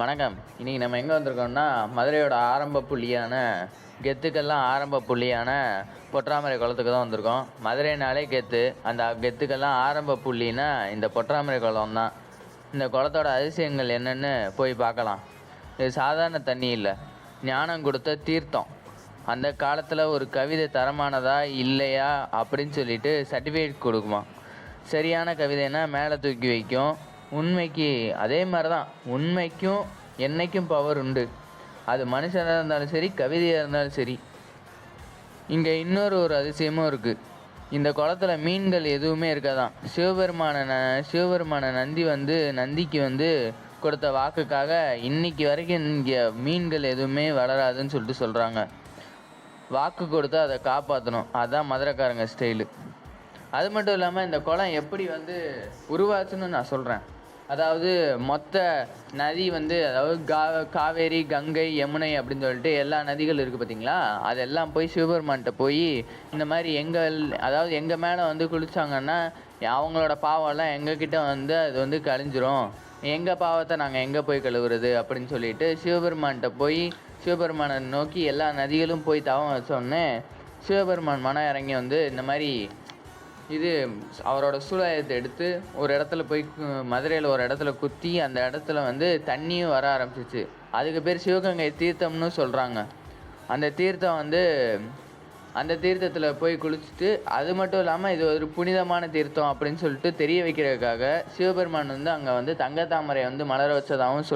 வணக்கம். இன்றைக்கி நம்ம எங்கே வந்திருக்கோம்னா, மதுரையோட ஆரம்ப புள்ளியான கெத்துக்கெல்லாம் ஆரம்ப புள்ளியான பொற்றாமரை குளத்துக்கு தான் வந்திருக்கோம். மதுரைனாலே கெத்து, அந்த கெத்துக்கெல்லாம் ஆரம்ப புள்ளின்னா இந்த பொற்றாமரை குளம் தான். இந்த குளத்தோட அதிசயங்கள் என்னென்னு போய் பார்க்கலாம். இது சாதாரண தண்ணி இல்லை, ஞானம் கொடுத்த தீர்த்தம். அந்த காலத்தில் ஒரு கவிதை தரமானதா இல்லையா அப்படின்னு சொல்லிட்டு சர்டிஃபிகேட் கொடுக்குமா. சரியான கவிதைன்னா மேலே தூக்கி வைக்கும். உண்மைக்கு அதே மாதிரி தான், உண்மைக்கும் என்னைக்கும் பவர் உண்டு. அது மனுஷனாக இருந்தாலும் சரி, கவிதையாக இருந்தாலும் சரி. இங்கே இன்னொரு அதிசயமும் இருக்குது. இந்த குளத்தில் மீன்கள் எதுவுமே இருக்காதான். சிவபெருமான நந்திக்கு கொடுத்த வாக்குக்காக இன்னைக்கு வரைக்கும் இங்கே மீன்கள் எதுவுமே வளராதுன்னு சொல்லிட்டு சொல்கிறாங்க. வாக்கு கொடுத்து அதை காப்பாற்றணும், அதுதான் மதுரைக்காரங்க ஸ்டைலு. அது மட்டும் இல்லாமல் இந்த குளம் எப்படி உருவாச்சுன்னு நான் சொல்கிறேன். அதாவது மொத்த நதி அதாவது காவேரி, கங்கை, யமுனை அப்படின்னு சொல்லிட்டு எல்லா நதிகள் இருக்குது பார்த்தீங்களா, அதெல்லாம் போய் சிவபெருமான்கிட்ட போய் இந்த மாதிரி எங்கள் மேலே குளித்தாங்கன்னா அவங்களோட பாவம்லாம் எங்ககிட்ட அது கழிஞ்சிரும், எங்கள் பாவத்தை நாங்கள் எங்கே போய் கழுவுறது அப்படின்னு சொல்லிட்டு சிவபெருமான்கிட்ட போய் சிவபெருமானை நோக்கி எல்லா நதிகளும் போய் தவம் வச்சோடனே சிவபெருமான் மனம் இறங்கி இந்த மாதிரி அவரோட சூலாயத்தை எடுத்து ஒரு இடத்துல போய் மதுரையில் ஒரு இடத்துல குத்தி அந்த இடத்துல தண்ணியும் வர ஆரம்பிச்சிச்சு. அதுக்கு பேர் சிவகங்கை தீர்த்தம்னு சொல்கிறாங்க. அந்த தீர்த்தம் அந்த தீர்த்தத்தில் போய் குளிச்சுட்டு, அது மட்டும் இல்லாமல் இது ஒரு புனிதமான தீர்த்தம் அப்படின்னு சொல்லிட்டு தெரிய வைக்கிறதுக்காக சிவபெருமான் அங்கே தங்கத்தாமரை மலர வச்சதாகவும்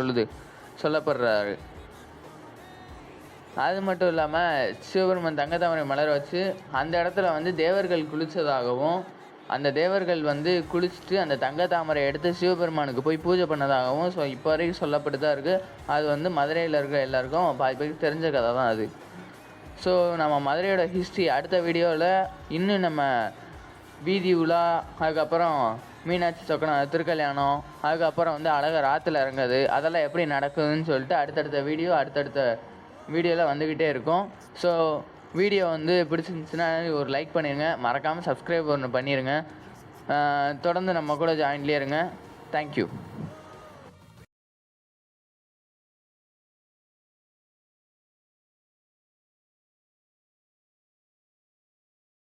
சொல்லப்படுறாரு. அது மட்டும் இல்லாமல் சிவபெருமான் தங்கத்தாமரை மலர வச்சு அந்த இடத்துல தேவர்கள் குளித்ததாகவும், அந்த தேவர்கள் குளிச்சுட்டு அந்த தங்கத்தாமரை எடுத்து சிவபெருமானுக்கு போய் பூஜை பண்ணதாகவும் இப்போ வரைக்கும் சொல்லப்பட்டு தான் இருக்குது. அது மதுரையில் இருக்கிற எல்லாருக்கும் பாதி பேருக்கு தெரிஞ்ச கதை தான் அது. ஸோ நம்ம மதுரையோட ஹிஸ்ட்ரி அடுத்த வீடியோவில் இன்னும் நம்ம வீதி உலா, அதுக்கப்புறம் மீனாட்சி சொக்கனம் திருக்கல்யாணம், அதுக்கப்புறம் அழகர் ஆற்றுல இறங்குது, அதெல்லாம் எப்படி நடக்குதுன்னு சொல்லிட்டு அடுத்தடுத்த வீடியோவில் வந்துக்கிட்டே இருக்கும். ஸோ வீடியோ பிடிச்சிருந்துச்சுன்னா ஒரு லைக் பண்ணிடுங்க, மறக்காமல் சப்ஸ்கிரைப் பண்ணிடுங்க. தொடர்ந்து நம்ம கூட ஜாயின்லேயே இருங்க. தேங்க்யூ.